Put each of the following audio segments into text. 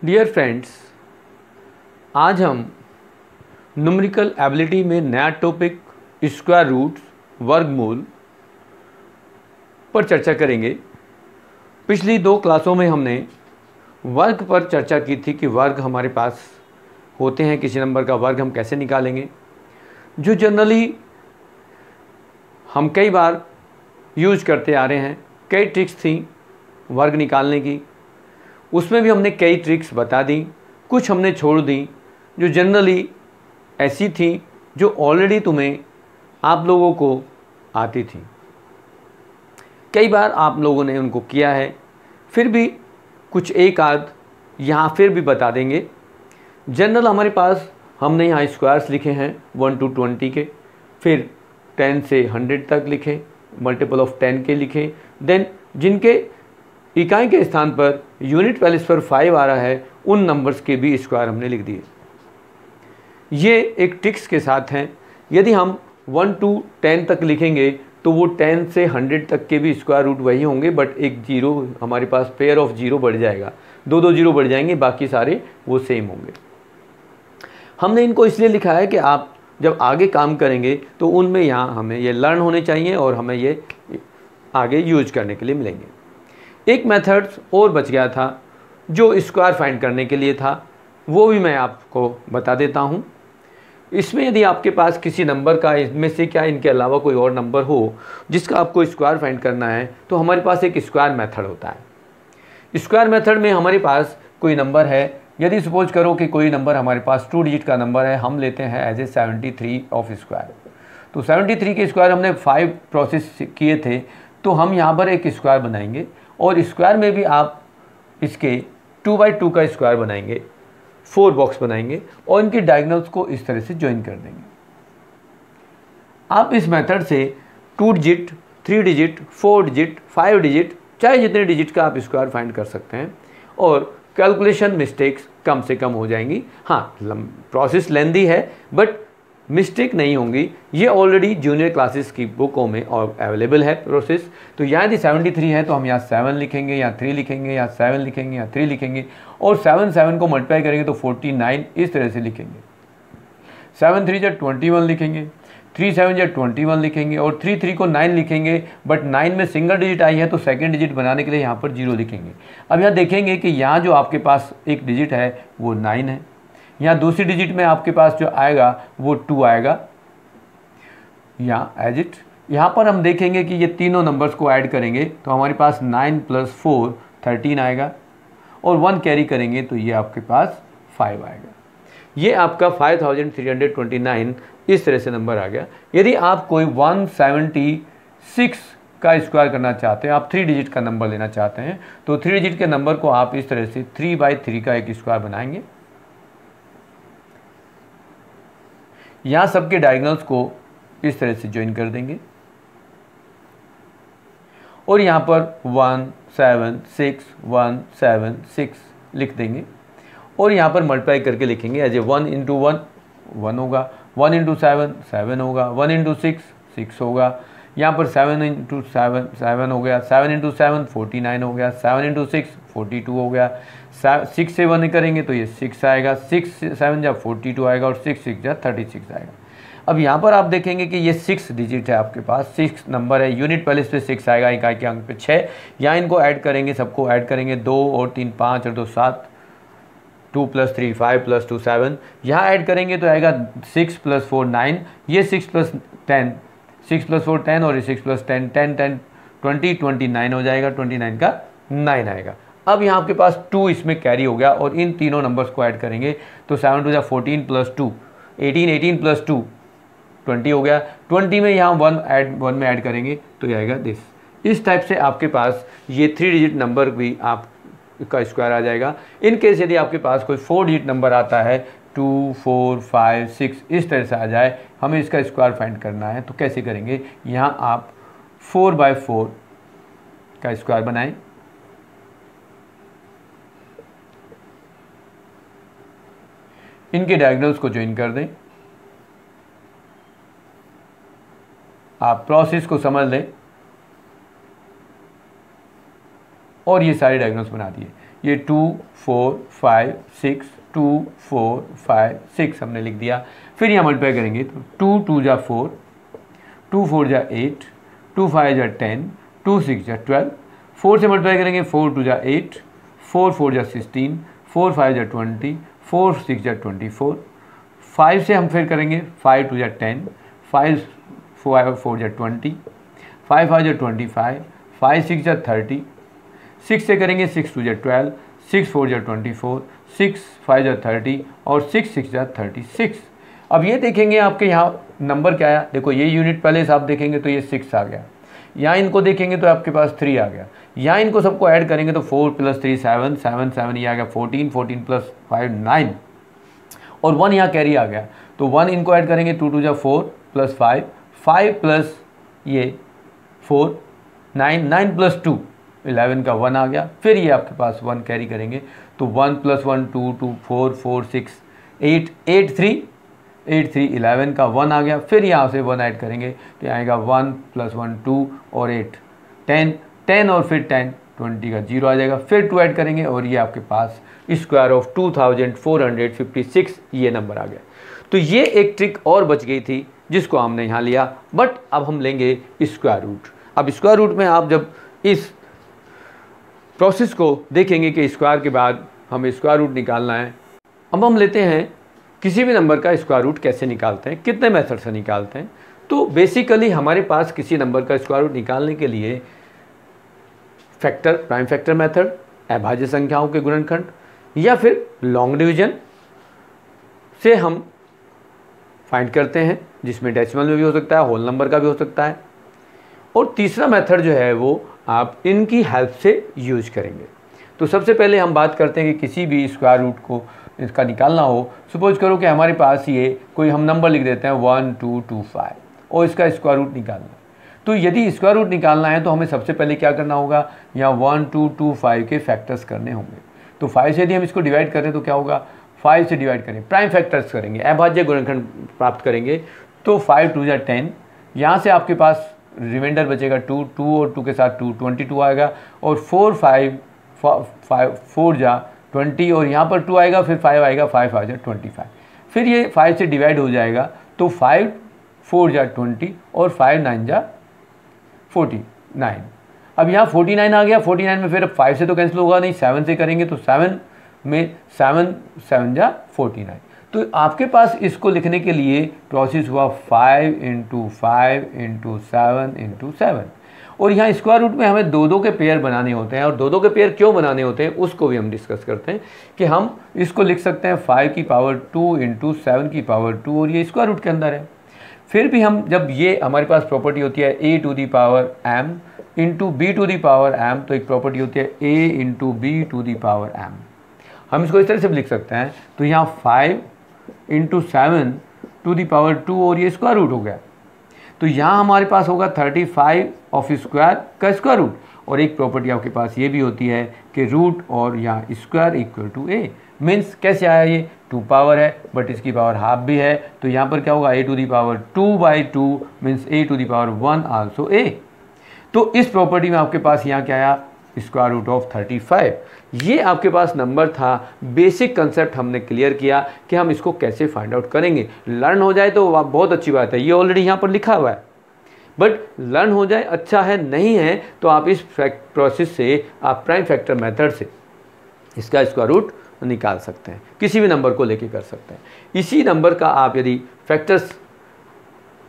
Dear friends, आज हम numerical ability में नया टॉपिक स्क्वायर रूट्स वर्गमूल पर चर्चा करेंगे। पिछली 2 क्लासों में हमने वर्ग पर चर्चा की थी कि वर्ग हमारे पास होते हैं, किसी नंबर का वर्ग हम कैसे निकालेंगे, जो जनरली हम कई बार यूज करते आ रहे हैं। कई ट्रिक्स थी वर्ग निकालने की, उसमें भी हमने कई ट्रिक्स बता दी, कुछ हमने छोड़ दी जो जनरली ऐसी थी जो ऑलरेडी तुम्हें आप लोगों को आती थी। कई बार आप लोगों ने उनको किया है, फिर भी कुछ एक आध यहाँ फिर भी बता देंगे। जनरल हमारे पास हमने यहाँ स्क्वायर्स लिखे हैं 1 to 20 के, फिर 10 से 100 तक लिखे, मल्टीपल ऑफ 10 के लिखे, देन जिनके इकाई के स्थान पर यूनिट प्लेस पर 5 आ रहा है उन नंबर्स के भी स्क्वायर हमने लिख दिए। ये एक ट्रिक्स के साथ हैं। यदि हम 1 to 10 तक लिखेंगे तो वो 10 से 100 तक के भी स्क्वायर रूट वही होंगे, बट एक जीरो हमारे पास पेयर ऑफ जीरो बढ़ जाएगा, दो जीरो बढ़ जाएंगे, बाकी सारे वो सेम होंगे। हमने इनको इसलिए लिखा है कि आप जब आगे काम करेंगे तो उनमें यहाँ हमें ये लर्न होने चाहिए और हमें ये आगे यूज करने के लिए मिलेंगे। एक मेथड्स और बच गया था जो स्क्वायर फाइंड करने के लिए था, वो भी मैं आपको बता देता हूँ। इसमें यदि आपके पास किसी नंबर का, इसमें से क्या इनके अलावा कोई और नंबर हो जिसका आपको स्क्वायर फाइंड करना है, तो हमारे पास एक स्क्वायर मेथड होता है। स्क्वायर मेथड में हमारे पास कोई नंबर है, यदि सपोज करो कि कोई नंबर हमारे पास 2 डिजिट का नंबर है, हम लेते हैं एज ए 73 ऑफ स्क्वायर। तो 73 के स्क्वायर हमने 5 प्रोसेस किए थे, तो हम यहाँ पर एक स्क्वायर बनाएंगे और स्क्वायर में भी आप इसके 2 by 2 का स्क्वायर बनाएंगे, 4 बॉक्स बनाएंगे और इनकी डायगोनल्स को इस तरह से ज्वाइन कर देंगे। आप इस मेथड से 2 डिजिट, 3 डिजिट, 4 डिजिट, 5 डिजिट, चाहे जितने डिजिट का आप स्क्वायर फाइंड कर सकते हैं और कैलकुलेशन मिस्टेक्स कम से कम हो जाएंगी। हाँ, प्रोसेस लेंदी है बट मिस्टेक नहीं होंगी। ये ऑलरेडी जूनियर क्लासेस की बुकों में और अवेलेबल है प्रोसेस। तो यहाँ यदि 73 है तो हम यहाँ 7 लिखेंगे, यहाँ 3 लिखेंगे, यहाँ 7 लिखेंगे, यहाँ 3 लिखेंगे और 7 को मल्टीप्लाई करेंगे तो 49 इस तरह से लिखेंगे। 7 3 जा 21 लिखेंगे, 3 7 जा 21 लिखेंगे और 3 को 9 लिखेंगे, बट 9 में सिंगल डिजिट आई है तो सेकेंड डिजिट बनाने के लिए यहाँ पर 0 लिखेंगे। अब यहाँ देखेंगे कि यहाँ जो आपके पास एक डिजिट है वो 9 है, यहाँ दूसरी डिजिट में आपके पास जो आएगा वो 2 आएगा, यहाँ एज इट। यहाँ पर हम देखेंगे कि ये तीनों नंबर्स को ऐड करेंगे तो हमारे पास 9 + 4 13 आएगा और 1 कैरी करेंगे तो ये आपके पास 5 आएगा। ये आपका 5329 इस तरह से नंबर आ गया। यदि आप कोई 176 का स्क्वायर करना चाहते हैं, आप 3 डिजिट का नंबर लेना चाहते हैं, तो 3 डिजिट के नंबर को आप इस तरह से 3 by 3 का एक स्क्वायर बनाएंगे। यहाँ सबके डायगोनल्स को इस तरह से ज्वाइन कर देंगे और यहाँ पर 1 7 6 1 7 6 लिख देंगे और यहाँ पर मल्टीप्लाई करके लिखेंगे एज ए 1 × 1 1 होगा, 1 × 7 7 होगा, 1 × 6 6 होगा, यहाँ पर 7 × 7 7 हो गया, 7 × 7 49 हो गया, 7 × 6 42 हो गया, 6 से 1 करेंगे तो ये 6 आएगा, 6 7 जा 42 आएगा और 6 6 जा 36 आएगा। अब यहाँ पर आप देखेंगे कि ये 6 डिजिट है, आपके पास 6 नंबर है, यूनिट प्लेस पे 6 आएगा, इकाई के अंक पे 6। यहाँ इनको ऐड करेंगे, सबको ऐड करेंगे, 2 और 3 5 और 2 7, 2 + 3 5 + 2 7। यहाँ ऐड करेंगे तो आएगा 6 + 4 9, ये 6 + 10 6 + 4 10 और 6 + 10 10 10 20 29 हो जाएगा, 29 का 9 आएगा। अब यहाँ आपके पास 2 इसमें कैरी हो गया और इन तीनों नंबर्स को ऐड करेंगे तो 7 2 जा 14 + 2 18 18 + 2 20 हो गया, 20 में यहाँ 1 में ऐड करेंगे तो ये आएगा दिस। इस टाइप से आपके पास ये 3 डिजिट नंबर भी आपका स्क्वायर आ जाएगा। इन केस यदि आपके पास कोई 4 डिजिट नंबर आता है 2 4 5 6 इस तरह से आ जाए, हमें इसका स्क्वायर फाइंड करना है तो कैसे करेंगे, यहाँ आप 4 by 4 का स्क्वायर बनाएं, इनके डायगोनल्स को ज्वाइन कर दें। आप प्रोसेस को समझ लें। और ये सारे डायगोनल्स बना दिए। ये 2 4 5 6 2 4 5 6 हमने लिख दिया। फिर यहाँ मल्टीप्लाई करेंगे तो 2 2 जा 4, 2 4 जा 8, 2 5 जा 10, 2 6 जा 12, 4 से मल्टीप्लाई करेंगे 4 2 जा 8, 4 4 जा 16, 4 5 जा 20, 4 6 जा 24, 5 से हम फिर करेंगे 5 2 जा 10, 5 4 जा 20, 5 5 जा 25, 5 6 जा 30, 6 से करेंगे 6 2 जा 12, 6 4 जा 24, 6 5 जा 30 और 6 6 जा 36। अब ये देखेंगे आपके यहाँ नंबर क्या आया, देखो ये यूनिट पहले से आप देखेंगे तो ये 6 आ गया, यहाँ इनको देखेंगे तो आपके पास 3 आ गया, यहाँ इनको सबको ऐड करेंगे तो 4 + 3 7 7 7 ये आ गया 14, 14 + 5 9 और 1 यहाँ कैरी आ गया तो 1 इनको ऐड करेंगे 2 2 जा 4 + 5, 5 + ये 4 9, 9 + 2 11 का 1 आ गया। फिर ये आपके पास 1 कैरी करेंगे तो 1 + 1 2 2 4 4 6 8 8 3 8 3 11 का 1 आ गया। फिर यहाँ से 1 ऐड करेंगे तो आएगा 1 + 1 2 और 8 10 10 और फिर 10 20 का 0 आ जाएगा। फिर 2 ऐड करेंगे और ये आपके पास स्क्वायर ऑफ 2456 ये नंबर आ गया। तो ये एक ट्रिक और बच गई थी जिसको हमने यहाँ लिया, बट अब हम लेंगे स्क्वायर रूट। अब स्क्वायर रूट में आप जब इस प्रोसेस को देखेंगे कि स्क्वायर के बाद हमें स्क्वायर रूट निकालना है। अब हम लेते हैं किसी भी नंबर का स्क्वायर रूट कैसे निकालते हैं, कितने मेथड से निकालते हैं। तो बेसिकली हमारे पास किसी नंबर का स्क्वायर रूट निकालने के लिए फैक्टर, प्राइम फैक्टर मेथड, अभाज्य संख्याओं के गुणनखंड या फिर लॉन्ग डिवीजन से हम फाइंड करते हैं, जिसमें डेसिमल में भी हो सकता है, होल नंबर का भी हो सकता है। और तीसरा मेथड जो है वो आप इनकी हेल्प से यूज करेंगे। तो सबसे पहले हम बात करते हैं कि किसी भी स्क्वायर रूट को इसका निकालना हो। सपोज करो कि हमारे पास ये कोई हम नंबर लिख देते हैं 1 2 2 5 और इसका स्क्वायर रूट निकालना है। तो यदि स्क्वायर रूट निकालना है तो हमें सबसे पहले क्या करना होगा, यहाँ 1 2 2 5 के फैक्टर्स करने होंगे। तो 5 से यदि हम इसको डिवाइड करें तो क्या होगा, 5 से डिवाइड करें, प्राइम फैक्टर्स करेंगे, अभाज्य गुणनखंड प्राप्त करेंगे। तो 5 2 जा 10, यहाँ से आपके पास रिमाइंडर बचेगा 2 2 और 2 के साथ 2 22 आएगा और 4 जा 20 और यहाँ पर 2 आएगा, फिर 5 आएगा, 5 5 जा 25। फिर ये 5 से डिवाइड हो जाएगा तो 5 4 जा 20 और 5 9 जा 49। अब यहाँ 49 आ गया, 49 में फिर 5 से तो कैंसिल होगा नहीं, 7 से करेंगे तो 7 में 7 7 जा 49। तो आपके पास इसको लिखने के लिए प्रोसेस हुआ 5 × 5 × 7 × 7 और यहाँ स्क्वायर रूट में हमें दो के पेयर बनाने होते हैं। और दो के पेयर क्यों बनाने होते हैं उसको भी हम डिस्कस करते हैं कि हम इसको लिख सकते हैं 5 की पावर 2 × 7 की पावर 2 और ये स्क्वायर रूट के अंदर है। फिर भी हम जब ये हमारे पास प्रॉपर्टी होती है a to the power m × b to the power m, तो एक प्रॉपर्टी होती है a × b to the power m। हम इसको इस तरह से भी लिख सकते हैं। तो यहाँ 5 × 7 टू दी पावर 2 और ये स्क्वायर रूट हो गया। तो यहाँ हमारे पास होगा 35 ऑफ स्क्वायर का स्क्वायर रूट। और एक प्रॉपर्टी आपके पास ये भी होती है कि रूट और यहाँ square equal to a। Means कैसे आया, ये 2 पावर है बट इसकी पावर हाफ भी है, तो यहाँ पर क्या होगा a to the power 2/2 means a to the power 1 also a। तो इस प्रॉपर्टी में आपके पास यहाँ क्या आया, स्क्वायर रूट ऑफ 35। ये आपके पास नंबर था। बेसिक कंसेप्ट हमने क्लियर किया कि हम इसको कैसे फाइंड आउट करेंगे। लर्न हो जाए तो बहुत अच्छी बात है, ये ऑलरेडी यहाँ पर लिखा हुआ है, बट लर्न हो जाए अच्छा है, नहीं है तो आप इस प्रोसेस से आप प्राइम फैक्टर मेथड से इसका स्क्वायर रूट निकाल सकते हैं, किसी भी नंबर को लेके कर सकते हैं। इसी नंबर का आप यदि फैक्टर्स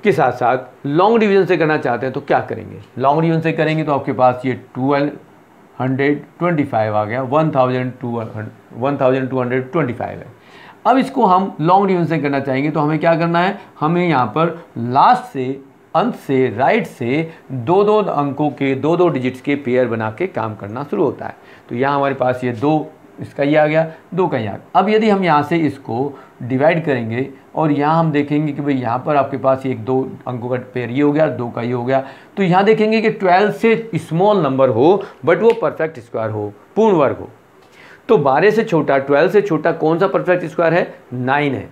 के साथ साथ लॉन्ग डिवीजन से करना चाहते हैं तो क्या करेंगे, लॉन्ग डिवीजन से करेंगे तो आपके पास ये 1225 आ गया, 1225 है। अब इसको हम लॉन्ग डिवीजन से करना चाहेंगे तो हमें क्या करना है, हमें यहाँ पर लास्ट से अंत से राइट से दो अंकों के दो डिजिट्स के पेयर बना के काम करना शुरू होता है। तो यहाँ हमारे पास ये 2, इसका ये आ गया, 2 का ये आ गया। अब यदि हम यहाँ से इसको डिवाइड करेंगे और यहाँ हम देखेंगे कि भाई यहाँ पर आपके पास एक 2 अंकों का पेयर ये हो गया, 2 का ये हो गया, तो यहाँ देखेंगे कि 12 से स्मॉल नंबर हो बट वो परफेक्ट स्क्वायर हो, पूर्ण वर्ग हो। तो 12 से छोटा, 12 से छोटा कौन सा परफेक्ट स्क्वायर है, 9 है।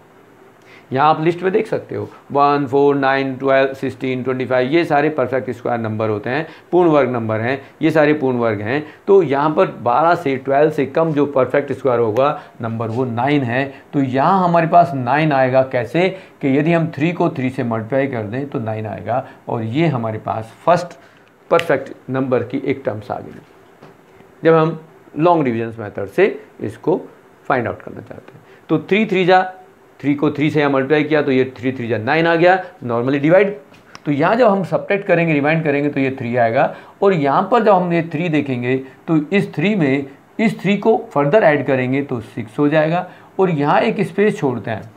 यहाँ आप लिस्ट में देख सकते हो 1, 4, 9, 12, 16, 25 ये सारे परफेक्ट स्क्वायर नंबर होते हैं, पूर्ण वर्ग नंबर हैं, ये सारे पूर्ण वर्ग हैं। तो यहाँ पर 12 से 12 से कम जो परफेक्ट स्क्वायर होगा नंबर वो 9 है। तो यहाँ हमारे पास 9 आएगा। कैसे कि यदि हम 3 को 3 से मल्टीप्लाई कर दें तो 9 आएगा, और ये हमारे पास फर्स्ट परफेक्ट नंबर की एक टर्म्स आ गई जब हम लॉन्ग डिविजन मेथड से इसको फाइंड आउट करना चाहते हैं। तो 3 को 3 से यहाँ मल्टीप्लाई किया तो ये 3 जा 9 आ गया। नॉर्मली डिवाइड, तो यहाँ जब हम सब्ट्रैक्ट करेंगे, रिमाइंड करेंगे तो ये 3 आएगा। और यहाँ पर जब हम ये 3 देखेंगे तो इस 3 में इस 3 को फर्दर ऐड करेंगे तो 6 हो जाएगा। और यहाँ एक स्पेस छोड़ते हैं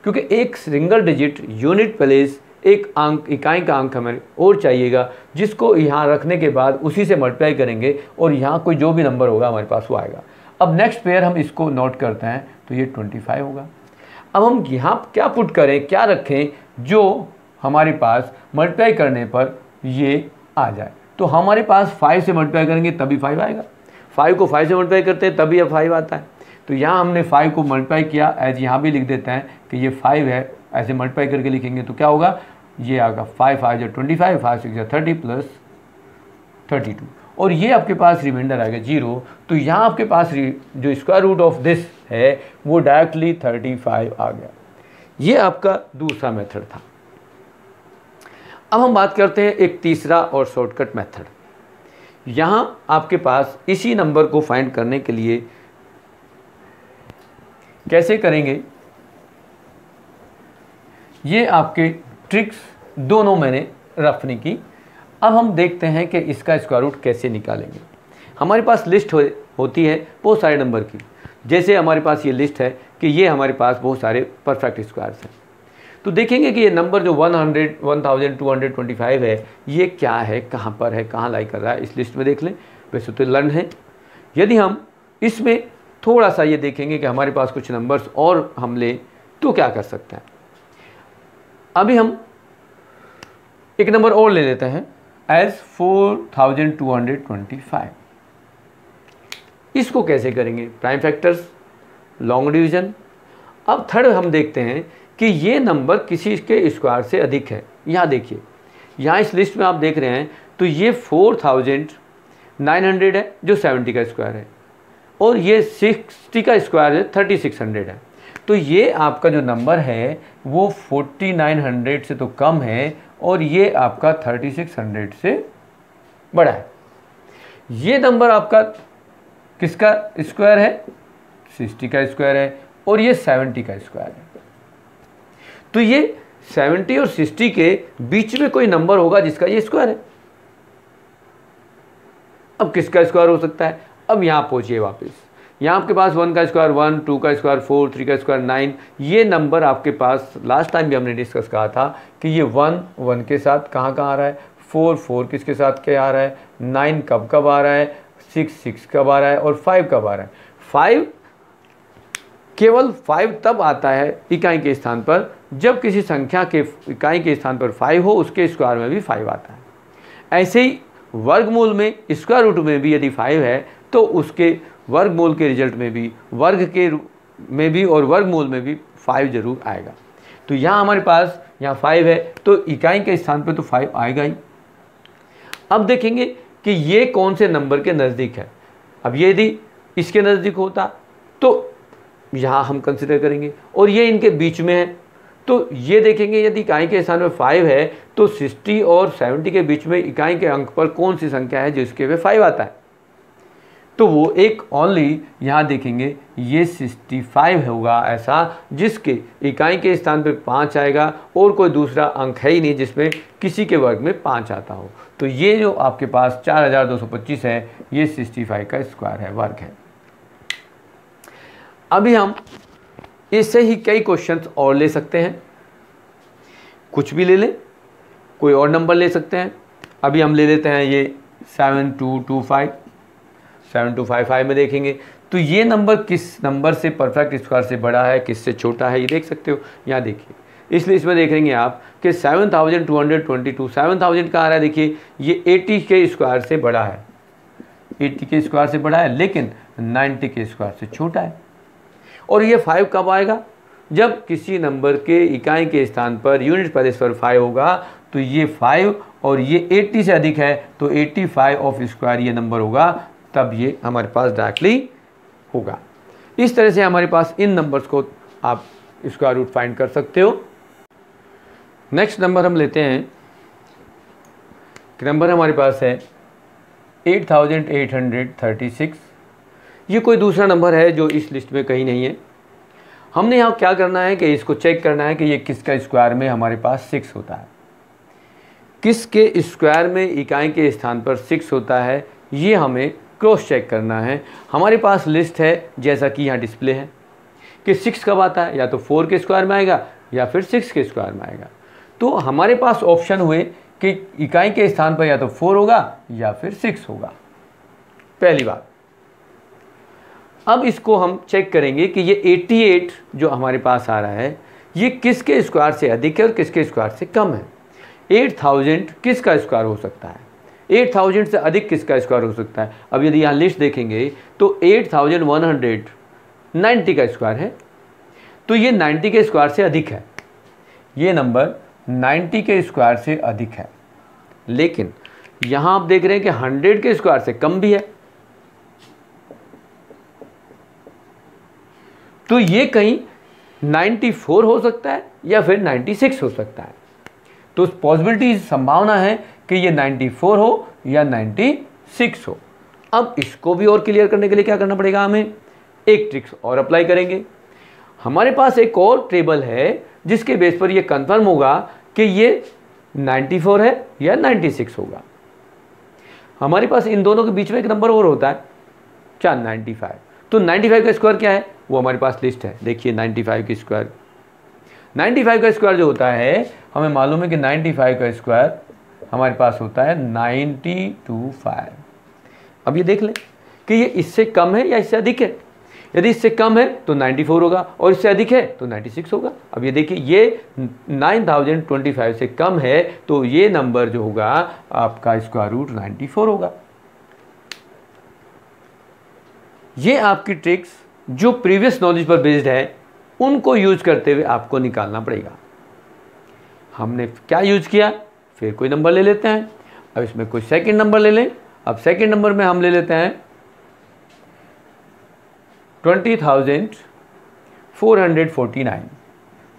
क्योंकि एक सिंगल डिजिट यूनिट प्लेस एक अंक, इकाई का अंक हमें और चाहिएगा, जिसको यहाँ रखने के बाद उसी से मल्टीप्लाई करेंगे और यहाँ कोई जो भी नंबर होगा हमारे पास वो आएगा। अब नेक्स्ट पेयर हम इसको नोट करते हैं तो ये 25 होगा। अब हम यहाँ क्या पुट करें, क्या रखें जो हमारे पास मल्टीप्लाई करने पर ये आ जाए। तो हमारे पास 5 से मल्टीप्लाई करेंगे तभी 5 आएगा, 5 को 5 से मल्टीप्लाई करते हैं तभी अब 5 आता है। तो यहाँ हमने 5 को मल्टीप्लाई किया, एज यहाँ भी लिख देते हैं कि ये 5 है, ऐसे मल्टीप्लाई करके लिखेंगे तो क्या होगा, ये आएगा 5 5 25, 5 6 30 प्लस 32, और ये आपके पास रिमाइंडर आएगा 0। तो यहाँ आपके पास जो स्क्वायर रूट ऑफ दिस है वो डायरेक्टली 35 आ गया। ये आपका दूसरा मेथड था। अब हम बात करते हैं एक तीसरा और शॉर्टकट मेथड। यहाँ आपके पास इसी नंबर को फाइंड करने के लिए कैसे करेंगे, ये आपके ट्रिक्स दोनों मैंने रखने की। अब हम देखते हैं कि इसका स्क्वायर रूट कैसे निकालेंगे। हमारे पास लिस्ट होती है बहुत सारे नंबर की, जैसे हमारे पास ये लिस्ट है कि ये हमारे पास बहुत सारे परफेक्ट स्क्वायर्स हैं। तो देखेंगे कि ये नंबर जो 1225 है ये क्या है, कहाँ पर है, कहाँ लाई कर रहा है, इस लिस्ट में देख लें। वैसे तो लर्न है। यदि हम इसमें थोड़ा सा ये देखेंगे कि हमारे पास कुछ नंबर्स और हम लें तो क्या कर सकते हैं। अभी हम एक नंबर और ले लेते हैं एज 4225। इसको कैसे करेंगे, प्राइम फैक्टर्स, लॉन्ग डिवीजन। अब थर्ड हम देखते हैं कि ये नंबर किसी के स्क्वायर से अधिक है। यहाँ देखिए, यहाँ इस लिस्ट में आप देख रहे हैं तो ये 4900 है जो 70 का स्क्वायर है, और ये 60 का स्क्वायर है 3600 है। तो ये आपका जो नंबर है वो 4900 से तो कम है, और ये आपका 3600 से बड़ा है। ये नंबर आपका किसका स्क्वायर है, 60 का स्क्वायर है, और ये 70 का स्क्वायर है। तो ये 70 और 60 के बीच में कोई नंबर होगा जिसका ये स्क्वायर है। अब किसका स्क्वायर हो सकता है, अब यहाँ पहुँचिए वापस। यहाँ आपके पास 1 का स्क्वायर 1, 2 का स्क्वायर 4, 3 का स्क्वायर 9। ये नंबर आपके पास लास्ट टाइम भी हमने डिस्कस कहा था कि ये 1 के साथ कहाँ आ रहा है, 4 किसके साथ क्या आ रहा है, 9 कब आ रहा है, 6 कब आ रहा है, और 5 कब आ रहा है। 5 केवल 5 तब आता है इकाई के स्थान पर जब किसी संख्या के इकाई के स्थान पर 5 हो, उसके स्क्वायर में भी 5 आता है। ऐसे ही वर्गमूल में, स्क्वायर रूट में भी यदि 5 है तो उसके वर्गमूल के रिजल्ट में भी, वर्ग के में भी और वर्गमूल में भी 5 जरूर आएगा। तो यहाँ हमारे पास यहाँ 5 है तो इकाई के स्थान पर तो 5 आएगा ही। अब देखेंगे कि ये कौन से नंबर के नज़दीक है। अब ये यदि इसके नज़दीक होता तो यहाँ हम कंसिडर करेंगे, और ये इनके बीच में है तो ये देखेंगे यदि इकाई के स्थान में 5 है तो 60 और 70 के बीच में इकाई के अंक पर कौन सी संख्या है जिसके में 5 आता है। तो वो एक ओनली यहाँ देखेंगे ये 65 होगा ऐसा जिसके इकाई के स्थान पे 5 आएगा, और कोई दूसरा अंक है ही नहीं जिसमें किसी के वर्ग में 5 आता हो। तो ये जो आपके पास 4225 है ये 65 का स्क्वायर है, वर्ग है। अभी हम इससे ही कई क्वेश्चंस और ले सकते हैं, कुछ भी ले लें, कोई और नंबर ले सकते हैं। अभी हम ले लेते हैं ये 7255 में देखेंगे तो ये नंबर किस नंबर से परफेक्ट स्क्वायर से बड़ा है, किससे छोटा है, ये देख सकते हो। यहाँ देखिए, इसलिए इसमें देखेंगे आप कि 7222 7000 का आ रहा है। देखिए ये 80 के स्क्वायर से बड़ा है, 80 के स्क्वायर से बड़ा है, लेकिन 90 के स्क्वायर से छोटा है। और ये 5 कब आएगा, जब किसी नंबर के इकाई के स्थान पर यूनिट प्लेस पर 5 होगा तो ये 5 और ये 80 से अधिक है तो 85 ऑफ स्क्वायर ये नंबर होगा, तब ये हमारे पास डायरेक्टली होगा। इस तरह से हमारे पास इन नंबर्स को आप स्क्वायर रूट फाइंड कर सकते हो। नेक्स्ट नंबर हम लेते हैं, नंबर हमारे पास है 8836। ये कोई दूसरा नंबर है जो इस लिस्ट में कहीं नहीं है। हमने यहाँ क्या करना है कि इसको चेक करना है कि ये किसका स्क्वायर में हमारे पास 6 होता है, किसके स्क्वायर में इकाई के स्थान पर 6 होता है, ये हमें क्रॉस चेक करना है। हमारे पास लिस्ट है जैसा कि यहाँ डिस्प्ले है कि 6 कब आता है, या तो 4 के स्क्वायर में आएगा या फिर 6 के स्क्वायर में आएगा। तो हमारे पास ऑप्शन हुए कि इकाई के स्थान पर या तो 4 होगा या फिर 6 होगा, पहली बात। अब इसको हम चेक करेंगे कि ये 88 जो हमारे पास आ रहा है ये किसके स्क्वायर से अधिक है और किसके स्क्वायर से कम है। 8000 किसका स्क्वायर हो सकता है, 8000 से अधिक किसका स्क्वायर हो सकता है। अब यदि यहाँ लिस्ट देखेंगे तो 8190 का स्क्वायर है, तो ये 90 के स्क्वायर से अधिक है, ये नंबर 90 के स्क्वायर से अधिक है। लेकिन यहाँ आप देख रहे हैं कि 100 के स्क्वायर से कम भी है, तो ये कहीं 94 हो सकता है या फिर 96 हो सकता है। तो पॉसिबिलिटी संभावना है कि ये 94 हो या 96 हो। अब इसको भी और क्लियर करने के लिए क्या करना पड़ेगा, हमें एक ट्रिक्स और अप्लाई करेंगे। हमारे पास एक और टेबल है जिसके बेस पर ये कंफर्म होगा कि ये 94 है या 96 होगा। हमारे पास इन दोनों के बीच में एक नंबर और होता है, क्या, 95। तो 95 का स्क्वायर क्या है, वो हमारे पास लिस्ट है। देखिए 95 की स्क्वायर, 95 का स्क्वायर जो होता है हमें मालूम है कि 95 का स्क्वायर हमारे पास होता है 925। अब ये देख लें कि ये इससे कम है या इससे अधिक है। यदि इससे कम है तो 94 होगा और इससे अधिक है तो 96 होगा। अब ये देखिए ये 9025 से कम है तो ये नंबर जो होगा आपका स्क्वायर रूट 94 होगा। ये आपकी ट्रिक्स जो प्रीवियस नॉलेज पर बेस्ड है उनको यूज करते हुए आपको निकालना पड़ेगा। हमने क्या यूज किया, फिर कोई नंबर ले लेते हैं। अब इसमें कोई सेकंड नंबर ले लें। अब सेकंड नंबर में हम ले लेते हैं 20,449।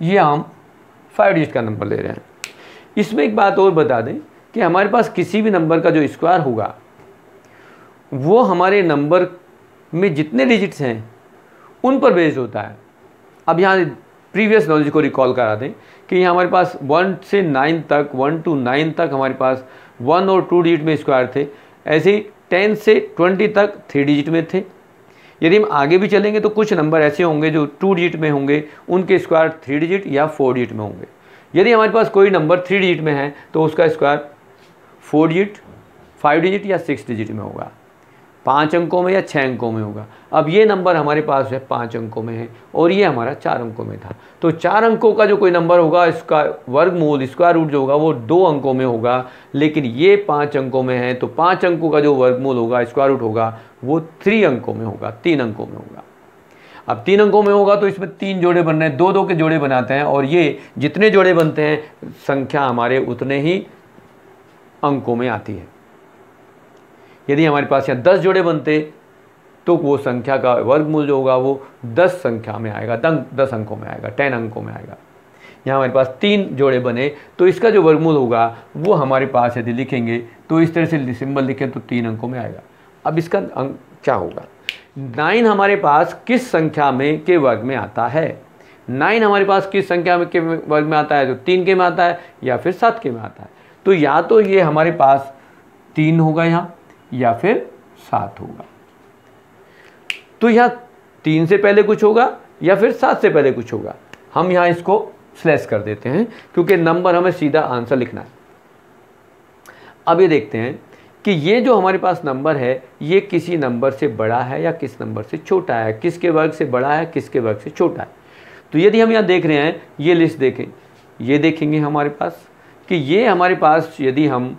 ये हम 5 डिजिट का नंबर ले रहे हैं। इसमें एक बात और बता दें कि हमारे पास किसी भी नंबर का जो स्क्वायर होगा वो हमारे नंबर में जितने डिजिट्स हैं उन पर बेस्ड होता है। अब यहाँ प्रीवियस नॉलेज को रिकॉल करा दें कि यहाँ हमारे पास 1 से 9 तक, 1 to 9 तक हमारे पास 1 और 2 डिजिट में स्क्वायर थे। ऐसे ही 10 से 20 तक 3 डिजिट में थे। यदि हम आगे भी चलेंगे तो कुछ नंबर ऐसे होंगे जो 2 डिजिट में होंगे, उनके स्क्वायर 3 डिजिट या 4 डिजिट में होंगे। यदि हमारे पास कोई नंबर 3 डिजिट में है तो उसका स्क्वायर 4 डिजिट, 5 डिजिट या 6 डिजिट में होगा, 5 अंकों में या 6 अंकों में होगा। अब ये नंबर हमारे पास है 5 अंकों में है और ये हमारा 4 अंकों में था। तो 4 अंकों का जो कोई नंबर होगा इसका वर्गमूल स्क्वायर रूट जो होगा वो 2 अंकों में होगा। लेकिन ये 5 अंकों में है तो 5 अंकों का जो वर्गमूल होगा स्क्वायर रूट होगा वो 3 अंकों में होगा, 3 अंकों में होगा। अब 3 अंकों में होगा तो इसमें 3 जोड़े बन रहे हैं, 2 2 के जोड़े बनाते हैं और ये जितने जोड़े बनते हैं संख्या हमारे उतने ही अंकों में आती है। यदि हमारे पास यहाँ 10 जोड़े बनते तो वो संख्या का वर्गमूल जो होगा वो 10 संख्या में आएगा, 10 अंकों में आएगा, 10 अंकों में आएगा। यहाँ हमारे पास 3 जोड़े बने तो इसका जो वर्गमूल होगा वो हमारे पास यदि लिखेंगे तो इस तरह से सिंबल लिखें तो 3 अंकों में आएगा। अब इसका अंक क्या होगा, 9 हमारे पास किस संख्या में के वर्ग में आता है। 9 हमारे पास किस संख्या में के वर्ग में आता है, तो 3 के में आता है या फिर 7 के में आता है। तो या तो ये हमारे पास 3 होगा यहाँ या फिर 7 होगा। तो यहाँ 3 से पहले कुछ होगा या फिर 7 से पहले कुछ होगा। हम यहाँ इसको स्लैश कर देते हैं क्योंकि नंबर हमें सीधा आंसर लिखना है। अब ये देखते हैं कि ये जो हमारे पास नंबर है ये किसी नंबर से बड़ा है या किस नंबर से छोटा है, किसके वर्ग से बड़ा है किसके वर्ग से छोटा है। तो यदि हम यहाँ देख रहे हैं, ये लिस्ट देखें, ये देखेंगे हमारे पास कि ये हमारे पास यदि हम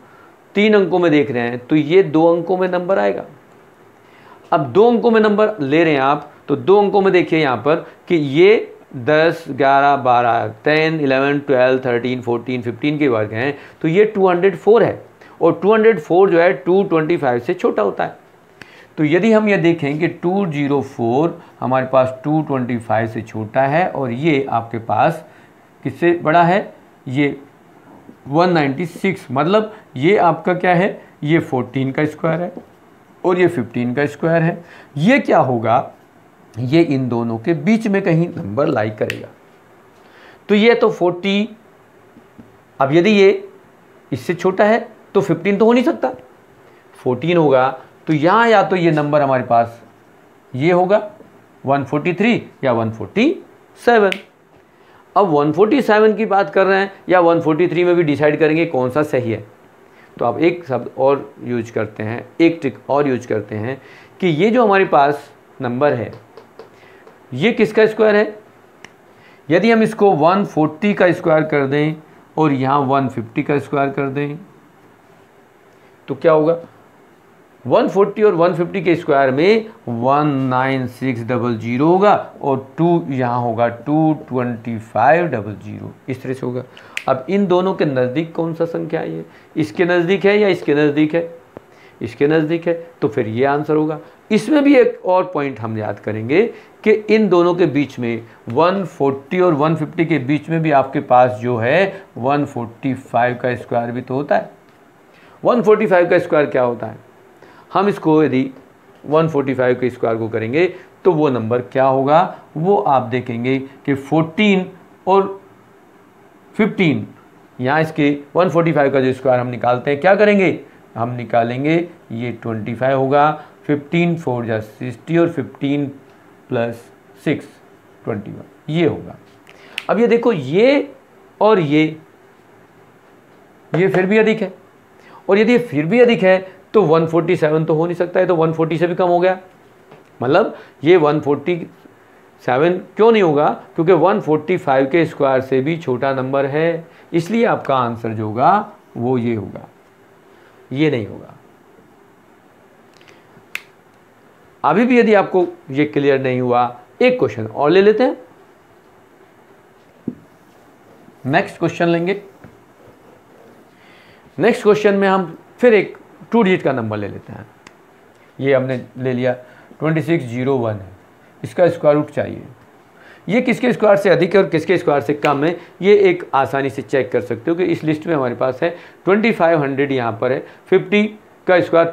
3 अंकों में देख रहे हैं तो ये 2 अंकों में नंबर आएगा। अब 2 अंकों में नंबर ले रहे हैं आप तो 2 अंकों में देखिए यहाँ पर कि ये 10, 11, 12, 10, 11, 12, 13, 14, 15 के वर्ग हैं, तो ये 204 है और 204 जो है 225 से छोटा होता है। तो यदि हम ये देखें कि 204 हमारे पास 225 से छोटा है और ये आपके पास किससे बड़ा है, ये 196, मतलब ये आपका क्या है, ये 14 का स्क्वायर है और ये 15 का स्क्वायर है। ये क्या होगा, ये इन दोनों के बीच में कहीं नंबर लाई करेगा। तो ये तो 40, अब यदि ये इससे छोटा है तो 15 तो हो नहीं सकता, 14 होगा। तो यहाँ या तो ये नंबर हमारे पास ये होगा 143 या 147। अब 147 की बात कर रहे हैं या 143 में भी डिसाइड करेंगे कौन सा सही है। तो आप एक शब्द और यूज करते हैं, एक ट्रिक और यूज करते हैं कि ये जो हमारे पास नंबर है ये किसका स्क्वायर है। यदि हम इसको 140 का स्क्वायर कर दें और यहाँ 150 का स्क्वायर कर दें तो क्या होगा, 140 और 150 के स्क्वायर में 19600 होगा और 2 यहाँ होगा 22500, इस तरह से होगा। अब इन दोनों के नज़दीक कौन सा संख्या है, ये इसके नज़दीक है या इसके नज़दीक है, इसके नज़दीक है, तो फिर ये आंसर होगा। इसमें भी एक और पॉइंट हम याद करेंगे कि इन दोनों के बीच में 140 और 150 के बीच में भी आपके पास जो है 145 का स्क्वायर भी तो होता है। 145 का स्क्वायर क्या होता है, हम इसको यदि 145 के स्क्वायर को करेंगे तो वो नंबर क्या होगा, वो आप देखेंगे कि 14 और 15, यहाँ इसके 145 का जो स्क्वायर हम निकालते हैं क्या करेंगे, हम निकालेंगे ये 25 होगा, 15 4 जा 60 और 15 प्लस 6 21, ये होगा। अब ये देखो ये और ये फिर भी अधिक है और यदि ये फिर भी अधिक है तो 147 तो हो नहीं सकता है, तो 140 से भी कम हो गया। मतलब ये 147 क्यों नहीं होगा, क्योंकि 145 के स्क्वायर से भी छोटा नंबर है, इसलिए आपका आंसर जो होगा वो ये होगा, ये नहीं होगा। अभी भी यदि आपको ये क्लियर नहीं हुआ, एक क्वेश्चन और ले लेते हैं, नेक्स्ट क्वेश्चन लेंगे। नेक्स्ट क्वेश्चन में हम फिर एक 2 डिजिट का नंबर ले लेते हैं। ये हमने ले लिया 2601 है, इसका स्क्वायर रूट चाहिए। ये किसके स्क्वायर से अधिक है और किसके स्क्वायर से कम है, ये एक आसानी से चेक कर सकते हो कि इस लिस्ट में हमारे पास है 2500 यहाँ पर है, 50 का स्क्वायर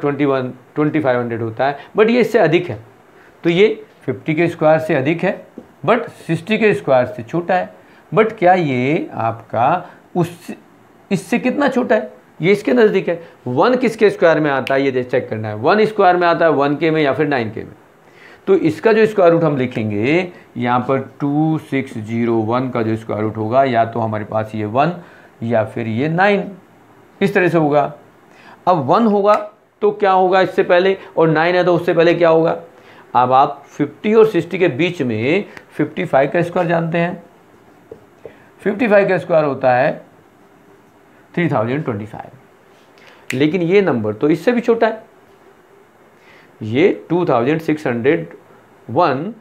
2500 होता है, बट ये इससे अधिक है। तो ये 50 के स्क्वायर से अधिक है बट 60 के स्क्वायर से छोटा है। बट क्या ये आपका इससे कितना छोटा है, ये इसके नज़दीक है। 1 किसके स्क्वायर में आता है ये चेक करना है, 1 स्क्वायर में आता है 1K में या फिर 9K में। तो इसका जो स्क्वायर रूट हम लिखेंगे यहाँ पर 2601 का जो स्क्वायर रूट होगा या तो हमारे पास ये 1 या फिर ये 9, इस तरह से होगा। अब 1 होगा तो क्या होगा इससे पहले, और 9 है तो उससे पहले क्या होगा। अब आप 50 और 60 के बीच में 55 का स्क्वायर जानते हैं, 55 का स्क्वायर होता है 3025, लेकिन ये नंबर तो इससे भी छोटा है, ये 2601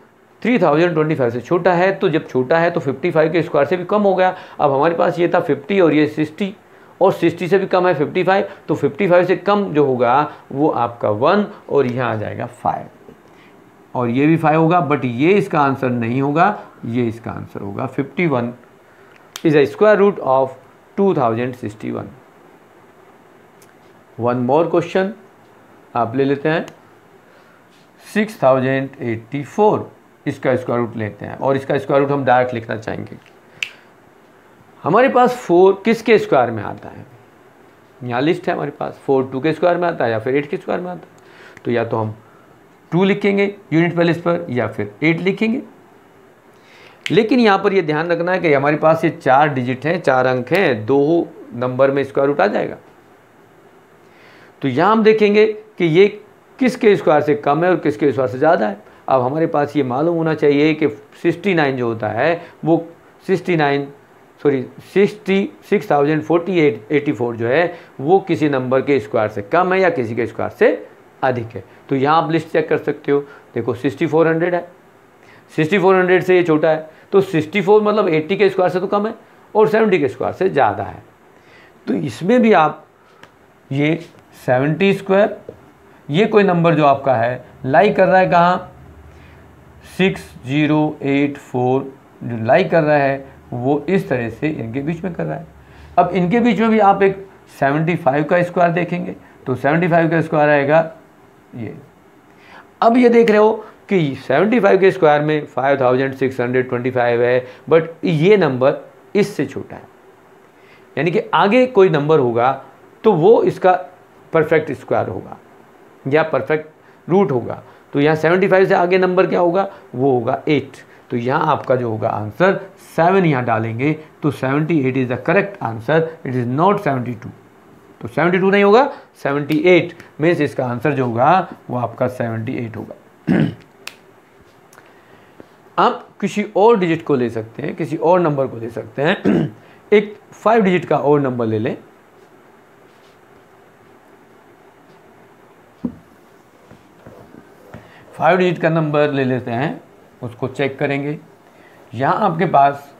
3025 से छोटा है। तो जब छोटा है तो 55 के स्क्वायर से भी कम हो गया। अब हमारे पास ये था 50 और ये 60 और 60 से भी कम है 55, तो 55 से कम जो होगा वो आपका 1 और यहाँ आ जाएगा 5 और ये भी 5 होगा, बट ये इसका आंसर नहीं होगा, ये इसका आंसर होगा 51 is a square root of 2061। One more question आप ले लेते हैं 6084, इसका स्क्वायर रूट लेते हैं और इसका स्क्वायर रूट हम डायरेक्ट लिखना चाहेंगे। हमारे पास 4 किसके स्क्वायर में आता है, यहाँ लिस्ट है हमारे पास, 4 2 के स्क्वायर में आता है या फिर 8 के स्क्वायर में आता है। तो या तो हम 2 लिखेंगे यूनिट प्लेस पर या फिर 8 लिखेंगे। लेकिन यहाँ पर ये ध्यान रखना है कि हमारे पास ये 4 डिजिट हैं, 4 अंक हैं, 2 नंबर में स्क्वायर रूट आ जाएगा। तो यहाँ हम देखेंगे कि ये किसके स्क्वायर से कम है और किसके स्क्वायर से ज़्यादा है। अब हमारे पास ये मालूम होना चाहिए कि 69 जो होता है वो 6084 जो है वो किसी नंबर के स्क्वायर से कम है या किसी के स्क्वायर से अधिक है। तो यहाँ आप लिस्ट चेक कर सकते हो, देखो 6400 है, 6400 से ये छोटा है, तो 64 मतलब 80 के स्क्वायर से तो कम है और 70 के स्क्वायर से ज़्यादा है। तो इसमें भी आप ये 70 स्क्वायर, ये कोई नंबर जो आपका है लाई कर रहा है कहाँ, 6084 जो लाई कर रहा है वो इस तरह से इनके बीच में कर रहा है। अब इनके बीच में भी आप एक 75 का स्क्वायर देखेंगे तो 75 का स्क्वायर आएगा ये। अब ये देख रहे हो कि 75 के स्क्वायर में 5625 है, बट ये नंबर इससे छोटा है, यानी कि आगे कोई नंबर होगा तो वो इसका परफेक्ट स्क्वायर होगा या परफेक्ट रूट होगा। तो यहाँ 75 से आगे नंबर क्या होगा, वो होगा 8। तो यहाँ आपका जो होगा आंसर 7 यहाँ डालेंगे तो 78 is the correct answer, it is not 72। तो 72 नहीं होगा, 78 मीन्स इसका आंसर जो होगा वो आपका 78 होगा। आप किसी और डिजिट को ले सकते हैं, किसी और नंबर को ले सकते हैं। एक 5 डिजिट का और नंबर ले लें। फाइव डिजिट का नंबर ले लेते हैं, उसको चेक करेंगे। यहाँ आपके पास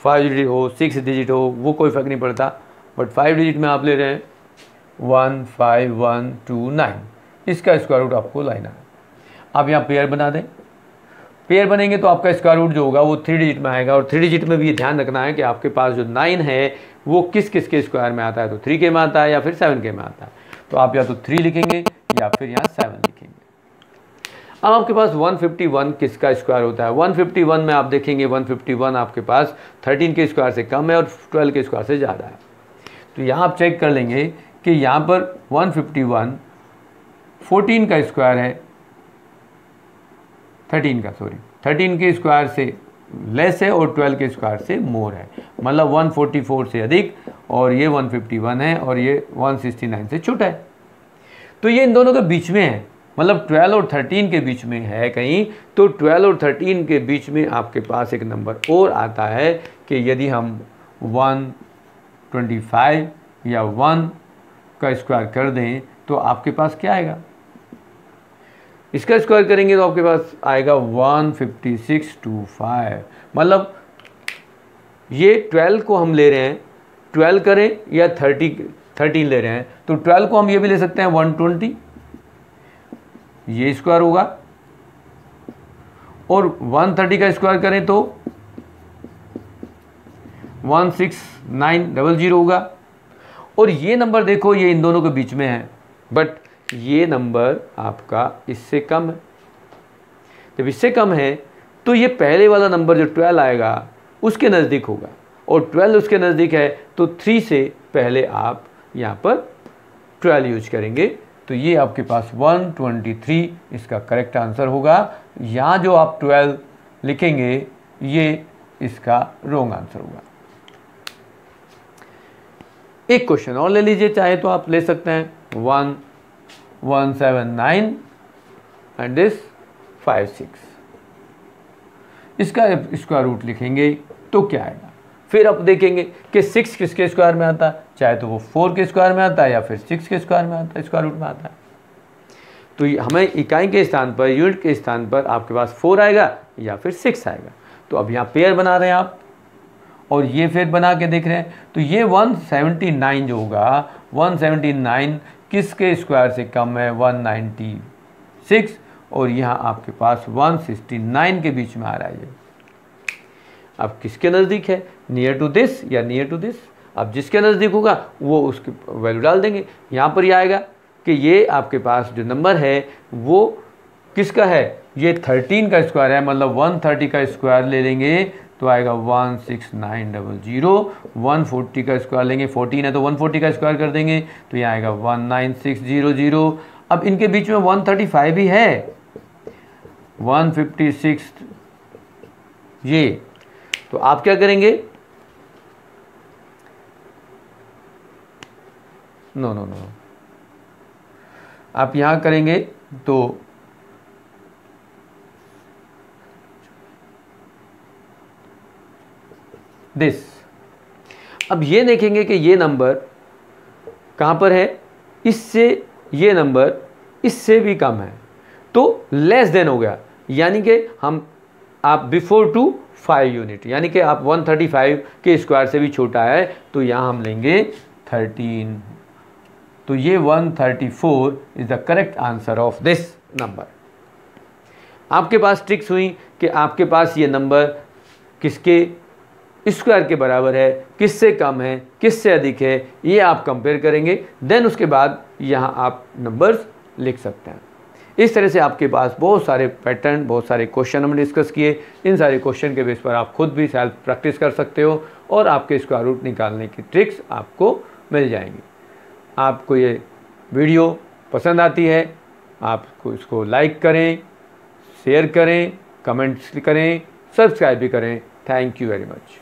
5 डिजिट हो 6 डिजिट हो वो कोई फ़र्क नहीं पड़ता, बट 5 डिजिट में आप ले रहे हैं 15129, इसका स्क्वायर रूट आपको लाना है। आप यहाँ पेयर बना दें, पेयर बनेंगे तो आपका स्क्वायर रूट जो होगा वो 3 डिजिट में आएगा। और 3 डिजिट में भी ये ध्यान रखना है कि आपके पास जो 9 है वो किस किस के स्क्वायर में आता है, तो 3 के में आता है या फिर 7 के में आता है। तो आप या तो 3 लिखेंगे या फिर यहाँ 7 लिखेंगे। अब आपके पास 151 किसका स्क्वायर होता है, 151 में आप देखेंगे 151 आपके पास 13 के स्क्वायर से कम है और 12 के स्क्वायर से ज़्यादा है। तो यहाँ आप चेक कर लेंगे कि यहाँ पर 151 14 का स्क्वायर है, 13 के स्क्वायर से लेस है और 12 के स्क्वायर से मोर है, मतलब 144 से अधिक, और ये 151 है और ये 169 से छोटा है। तो ये इन दोनों के बीच में है, मतलब 12 और 13 के बीच में है कहीं, तो 12 और 13 के बीच में आपके पास एक नंबर और आता है कि यदि हम 125 या 1 का स्क्वायर कर दें तो आपके पास क्या आएगा, इसका स्क्वायर करेंगे तो आपके पास आएगा 15625। मतलब ये 12 को हम ले रहे हैं, 12 करें या 13 ले रहे हैं, तो 12 को हम ये भी ले सकते हैं 120, ये स्क्वायर होगा, और 130 का स्क्वायर करें तो 16900 होगा। और ये नंबर देखो ये इन दोनों के बीच में है, बट ये नंबर आपका इससे कम है। जब इससे कम है तो ये पहले वाला नंबर जो 12 आएगा उसके नज़दीक होगा, और 12 उसके नज़दीक है तो 3 से पहले आप यहाँ पर 12 यूज करेंगे। तो ये आपके पास 123 इसका करेक्ट आंसर होगा। यहाँ जो आप 12 लिखेंगे ये इसका रॉन्ग आंसर होगा। एक क्वेश्चन और ले लीजिए, चाहे तो आप ले सकते हैं 1179 एंड दिस 56, इसका स्क्वायर रूट लिखेंगे तो क्या आएगा। फिर आप देखेंगे कि 6 किसके स्क्वायर में आता है, चाहे तो वो 4 के स्क्वायर में आता है या फिर 6 के स्क्वायर में आता है, स्क्वायर रूट में आता है। तो हमें इकाई के स्थान पर, यूनिट के स्थान पर आपके पास 4 आएगा या फिर 6 आएगा। तो अब यहाँ पेयर बना रहे हैं आप, और ये फिर बना के देख रहे हैं, तो ये 179 जो होगा 179 किसके स्क्वायर से कम है, 196, और यहाँ आपके पास 169 के बीच में आ रहा है। ये अब किसके नज़दीक है, नियर टू दिस या नियर टू दिस। अब जिसके नज़दीक होगा वो उसकी वैल्यू डाल देंगे। यहाँ पर ये आएगा कि ये आपके पास जो नंबर है वो किसका है, ये 13 का स्क्वायर है, मतलब 130 का स्क्वायर ले लेंगे तो आएगा 16900। 140 का स्क्वायर लेंगे, 14 है तो 140 का स्क्वायर कर देंगे तो यहाँ आएगा 19600। अब इनके बीच में 135 भी है, 156 ये, तो आप क्या करेंगे, नो आप यहाँ करेंगे तो दिस। अब ये देखेंगे कि ये नंबर कहाँ पर है, इससे ये नंबर इससे भी कम है, तो लेस देन हो गया। यानी कि आप बिफोर टू 5 यूनिट, यानी कि आप 135 के स्क्वायर से भी छोटा है तो यहाँ हम लेंगे 13। तो ये 134 is the correct answer of this number. आपके पास ट्रिक्स हुई कि आपके पास ये नंबर किसके स्क्वायर के बराबर है, किससे कम है, किससे अधिक है, ये आप कंपेयर करेंगे। देन उसके बाद यहाँ आप नंबर्स लिख सकते हैं। इस तरह से आपके पास बहुत सारे पैटर्न, बहुत सारे क्वेश्चन हमने डिस्कस किए। इन सारे क्वेश्चन के बेस पर आप खुद भी सेल्फ प्रैक्टिस कर सकते हो और आपके स्क्वायर रूट निकालने की ट्रिक्स आपको मिल जाएंगी। आपको ये वीडियो पसंद आती है, आपको इसको लाइक करें, शेयर करें, कमेंट्स करें, सब्सक्राइब भी करें। Thank you very much.